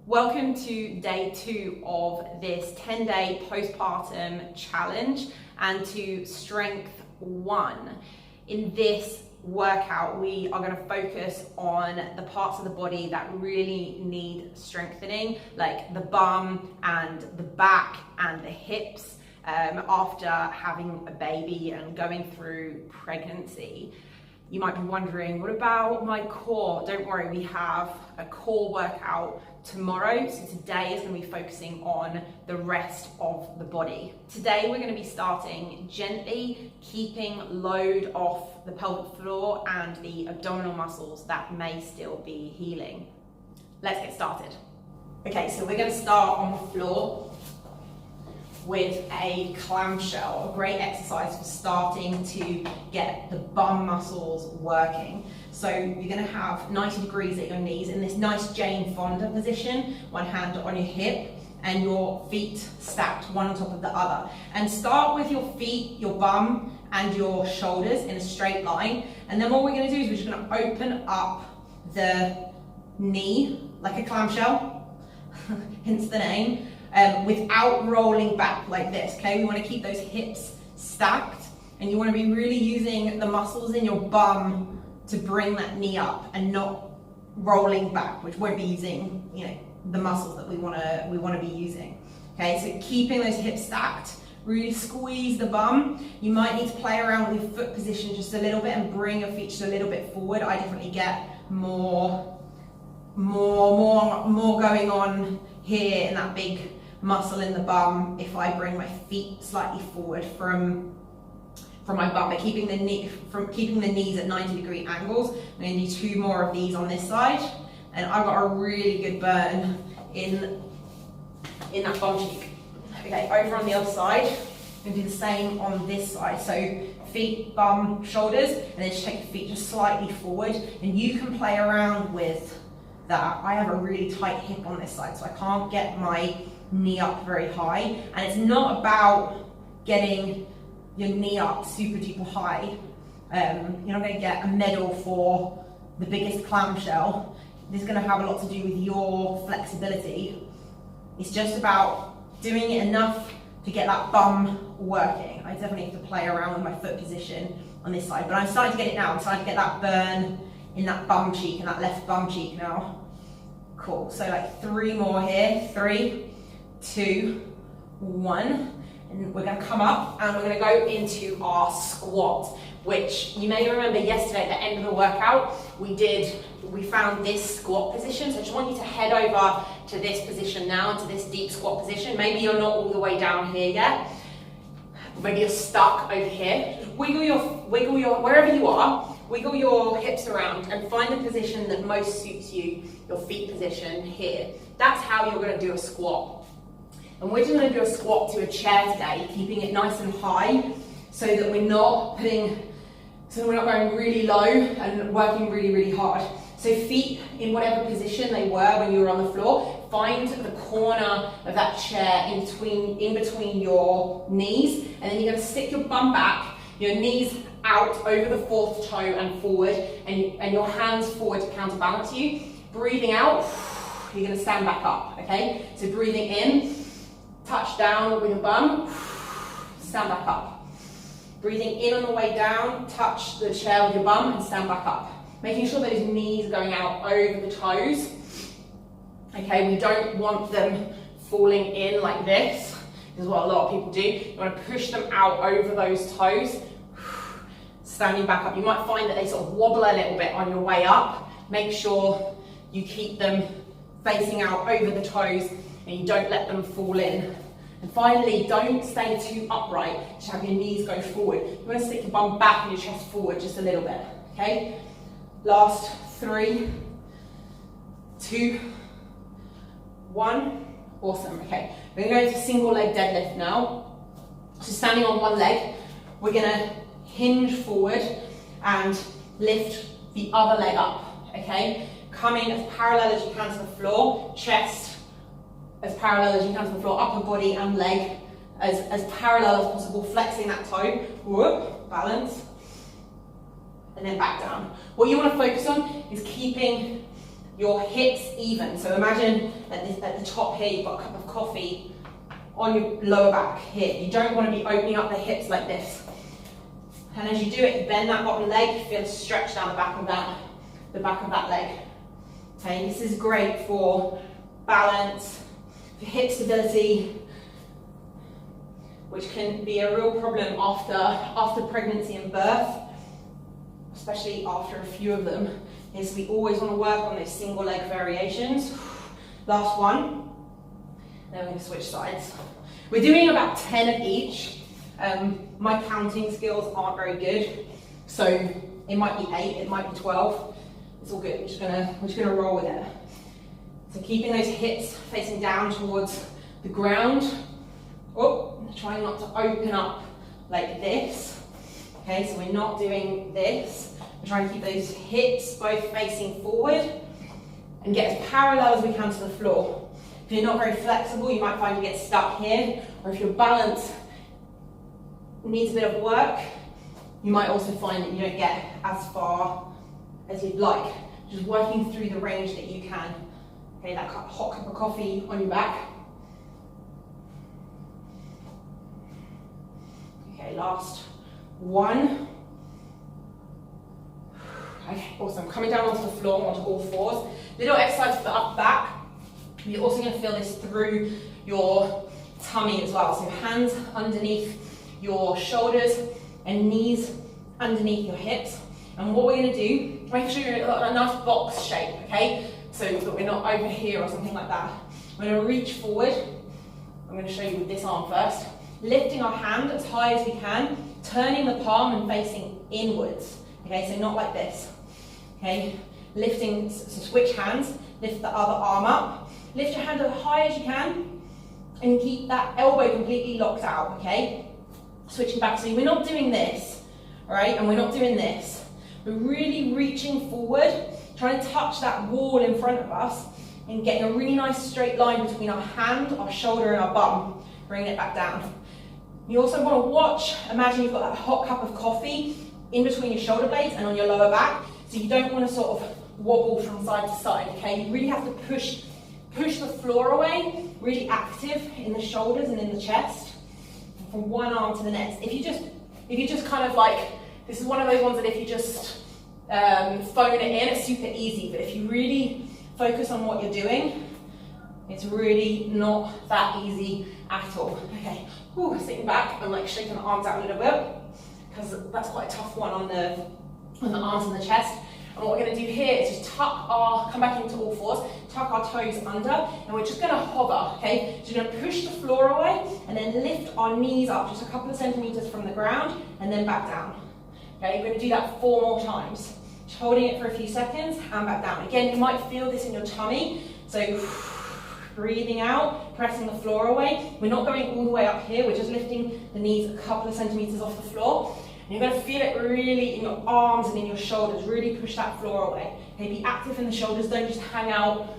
Welcome to day 2 of this 10-day postpartum challenge and to strength 1. In this workout, we are going to focus on the parts of the body that really need strengthening, like the bum and the back and the hips after having a baby and going through pregnancy. You might be wondering, what about my core? Don't worry, we have a core workout tomorrow. So today is going to be focusing on the rest of the body. Today we're going to be starting gently, keeping load off the pelvic floor and the abdominal muscles that may still be healing. Let's get started. Okay, so we're going to start on the floor with a clamshell, a great exercise for starting to get the bum muscles working. So you're going to have 90 degrees at your knees in this nice Jane Fonda position, one hand on your hip and your feet stacked one on top of the other. And start with your feet, your bum and your shoulders in a straight line. And then what we're going to do is we're just going to open up the knee like a clamshell, hence the name. Without rolling back like this, okay? We want to keep those hips stacked and you want to be really using the muscles in your bum to bring that knee up and not rolling back, which won't be using, the muscles that we want to be using. Okay, so keeping those hips stacked, really squeeze the bum. You might need to play around with your foot position just a little bit and bring your feet just a little bit forward. I definitely get more going on here in that big muscle in the bum if I bring my feet slightly forward from my bum, but keeping the knees at 90-degree angles. I'm going to do 2 more of these on this side, and I've got a really good burn in that bum cheek. Okay, over on the other side, I'm going to do the same on this side. So feet, bum, shoulders, and then just take the feet just slightly forward, and you can play around with that. I have a really tight hip on this side, so I can't get my knee up very high, and it's not about getting your knee up super duper high. You're not going to get a medal for the biggest clamshell. This is going to have a lot to do with your flexibility. It's just about doing it enough to get that bum working. I definitely have to play around with my foot position on this side, but I'm starting to get it now. I'm starting to get that burn in that bum cheek and that left bum cheek now. Cool, so like 3 more here. 3, 2, 1, and we're going to come up and we're going to go into our squat, which you may remember yesterday at the end of the workout we found this squat position. So I just want you to head over to this position now, to this deep squat position. Maybe you're not all the way down here yet, maybe you're stuck over here. Just wiggle your wherever you are, wiggle your hips around and find the position that most suits you, your feet position here. That's how you're going to do a squat. And we're just going to do a squat to a chair today, keeping it nice and high so that we're not going really low and working really, really hard. So feet in whatever position they were when you were on the floor, find the corner of that chair in between your knees, and then you're going to stick your bum back, your knees out over the 4th toe and forward, and your hands forward to counterbalance you. Breathing out, you're going to stand back up, okay? So breathing in, touch down with your bum, stand back up. Breathing in on the way down, touch the chair with your bum and stand back up. Making sure those knees are going out over the toes. Okay, we don't want them falling in like this. This is what a lot of people do. You want to push them out over those toes, standing back up. You might find that they sort of wobble a little bit on your way up. Make sure you keep them facing out over the toes and you don't let them fall in. And finally, don't stay too upright. Just have your knees go forward. You want to stick your bum back and your chest forward just a little bit, okay? Last 3, 2, 1. Awesome, okay. We're going to go to single leg deadlift now. So standing on one leg, we're going to hinge forward and lift the other leg up, okay? Coming as parallel as you can to the floor, chest as parallel as you can to the floor, upper body and leg as parallel as possible, flexing that toe, whoop, balance, and then back down. What you want to focus on is keeping your hips even. So imagine at the top here, you've got a cup of coffee on your lower back here. You don't want to be opening up the hips like this. And as you do it, you bend that bottom leg, feel a stretch down the back of that leg. Okay, this is great for balance, for hip stability, which can be a real problem after pregnancy and birth, especially after a few of them, is we always want to work on those single leg variations. Last one, then we're going to switch sides. We're doing about 10 of each. My counting skills aren't very good, so it might be 8, it might be 12. It's all good, we're just gonna roll with it. So keeping those hips facing down towards the ground. Oh, trying not to open up like this. Okay, so we're not doing this. We're trying to keep those hips both facing forward and get as parallel as we can to the floor. If you're not very flexible, you might find you get stuck here, or if your balance needs a bit of work, you might also find that you don't get as far as you'd like. Just working through the range that you can. Okay, that hot cup of coffee on your back. Okay, last one. Okay, awesome. Coming down onto the floor, onto all fours. Little exercise for the upper back. You're also going to feel this through your tummy as well. So hands underneath your shoulders and knees underneath your hips. And what we're going to do, make sure you're in a nice box shape, okay? So that we're not over here or something like that. We're going to reach forward. I'm going to show you with this arm first. Lifting our hand as high as we can, turning the palm and facing inwards. Okay, so not like this. Okay, lifting, so switch hands, lift the other arm up. Lift your hand as high as you can and keep that elbow completely locked out, okay? Switching back, so we're not doing this, all right? And we're not doing this. We're really reaching forward, trying to touch that wall in front of us and getting a really nice straight line between our hand, our shoulder and our bum, bringing it back down. You also want to watch, imagine you've got that hot cup of coffee in between your shoulder blades and on your lower back, so you don't want to sort of wobble from side to side, okay? You really have to push the floor away, really active in the shoulders and in the chest, from one arm to the next. If you just kind of like, this is one of those ones that if you just phone it in, it's super easy, but if you really focus on what you're doing, it's really not that easy at all. Okay, ooh, sitting back and like shaking the arms out a little bit, because that's quite a tough one on the arms and the chest. And what we're going to do here is just come back into all fours, tuck our toes under, and we're just going to hover, okay? So we're going to push the floor away, and then lift our knees up just a couple of centimeters from the ground, and then back down. Okay, we're going to do that 4 more times. Just holding it for a few seconds, and back down. Again, you might feel this in your tummy, so breathing out, pressing the floor away. We're not going all the way up here, we're just lifting the knees a couple of centimeters off the floor. And you're going to feel it really in your arms and in your shoulders, really push that floor away. Okay, be active in the shoulders, don't just hang out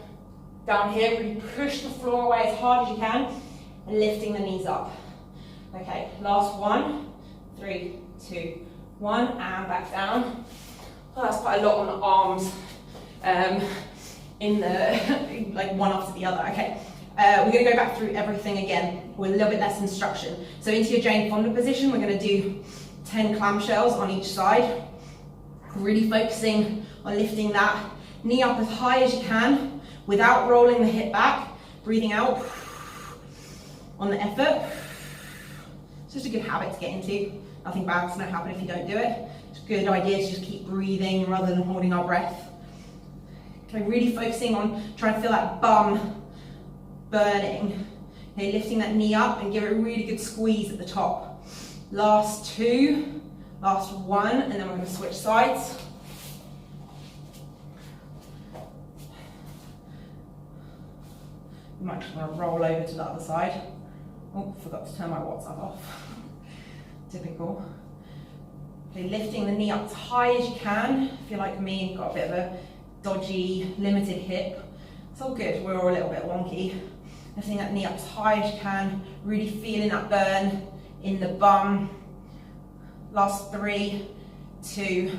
down here, really push the floor away as hard as you can, and lifting the knees up. Okay, last one, 3, 2, 1, and back down. Oh, that's quite a lot on the arms, in the, like one after the other. Okay, we're going to go back through everything again with a little bit less instruction. So into your Jane Fonda position, we're going to do 10 clamshells on each side, really focusing on lifting that knee up as high as you can without rolling the hip back, breathing out on the effort. It's just a good habit to get into. Nothing bad's going to happen if you don't do it. It's a good idea to just keep breathing rather than holding our breath. Okay, really focusing on trying to feel that bum burning. Okay, lifting that knee up and give it a really good squeeze at the top. Last 2, last 1, and then we're going to switch sides. You might just want to roll over to the other side. Oh, forgot to turn my WhatsApp off. Typical. Okay, lifting the knee up as high as you can. If you're like me, you've got a bit of a dodgy, limited hip. It's all good, we're all a little bit wonky. Lifting that knee up as high as you can, really feeling that burn in the bum. Last 3, 2,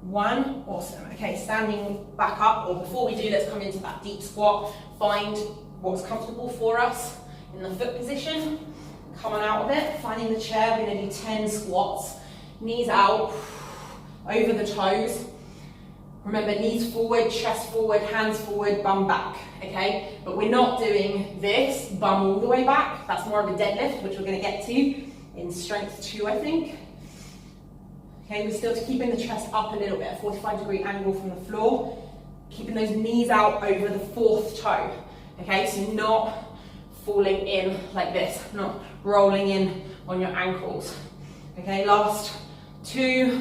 1, awesome. Okay, standing back up, or before we do, let's come into that deep squat. Find what's comfortable for us in the foot position. Come on out of it, finding the chair. We're gonna do 10 squats. Knees out, over the toes. Remember, knees forward, chest forward, hands forward, bum back, okay? But we're not doing this, bum all the way back. That's more of a deadlift, which we're gonna get to in strength 2, I think. Okay, we're still keeping the chest up a little bit, a 45-degree angle from the floor. Keeping those knees out over the 4th toe, okay? So not falling in like this, not rolling in on your ankles. Okay, last 2,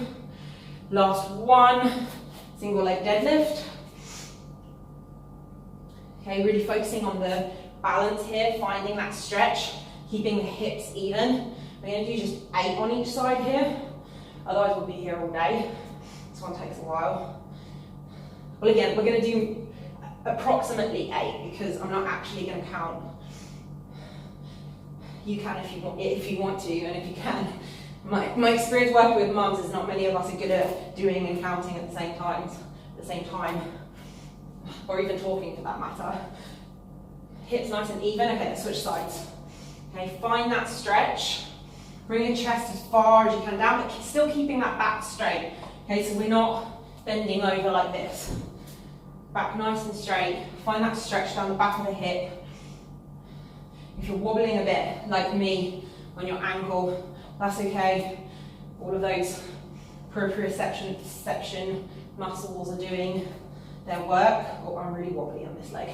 last 1. Single leg deadlift. Okay, really focusing on the balance here, finding that stretch, keeping the hips even. We're going to do just 8 on each side here, otherwise we'll be here all day. This one takes a while. Well, again, we're going to do approximately 8 because I'm not actually going to count. You can if you want to, and if you can. My experience working with mums is not many of us are good at doing and counting at the same time, or even talking for that matter. Hips nice and even. Okay, let's switch sides. Okay, find that stretch. Bring your chest as far as you can down, but still keeping that back straight. Okay, so we're not bending over like this. Back nice and straight. Find that stretch down the back of the hip. If you're wobbling a bit, like me, on your ankle, that's okay. All of those proprioception muscles are doing their work. Oh, I'm really wobbly on this leg.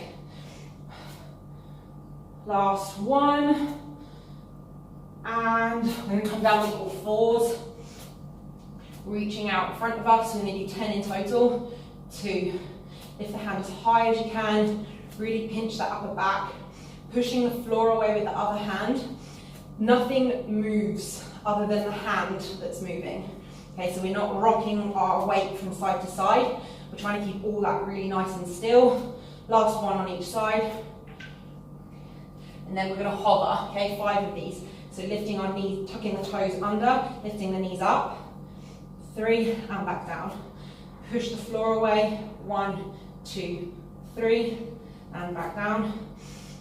Last 1. And we're going to come down on all 4s. Reaching out in front of us. We're going to do 10 in total. 2. Lift the hand as high as you can. Really pinch that upper back. Pushing the floor away with the other hand. Nothing moves other than the hand that's moving. Okay, so we're not rocking our weight from side to side. We're trying to keep all that really nice and still. Last 1 on each side. And then we're going to hover, okay, 5 of these. So lifting our knees, tucking the toes under, lifting the knees up. 3, and back down. Push the floor away. 1, 2, 3, and back down.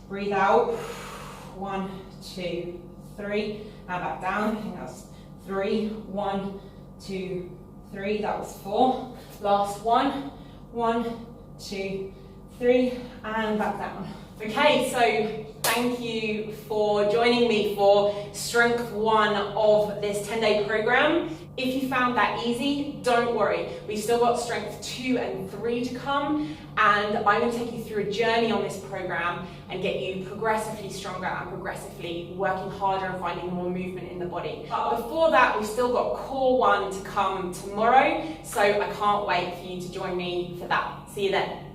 Breathe out. 1, 2, 3, and back down. I think that was 3. 1, 2, 3. That was 4. Last 1. 1, 2, 3, and back down. Okay, so thank you for joining me for strength 1 of this 10-day program. If you found that easy, don't worry. We've still got strength 2 and 3 to come, and I'm going to take you through a journey on this program and get you progressively stronger and progressively working harder and finding more movement in the body. But before that, we've still got core 1 to come tomorrow, so I can't wait for you to join me for that. See you then.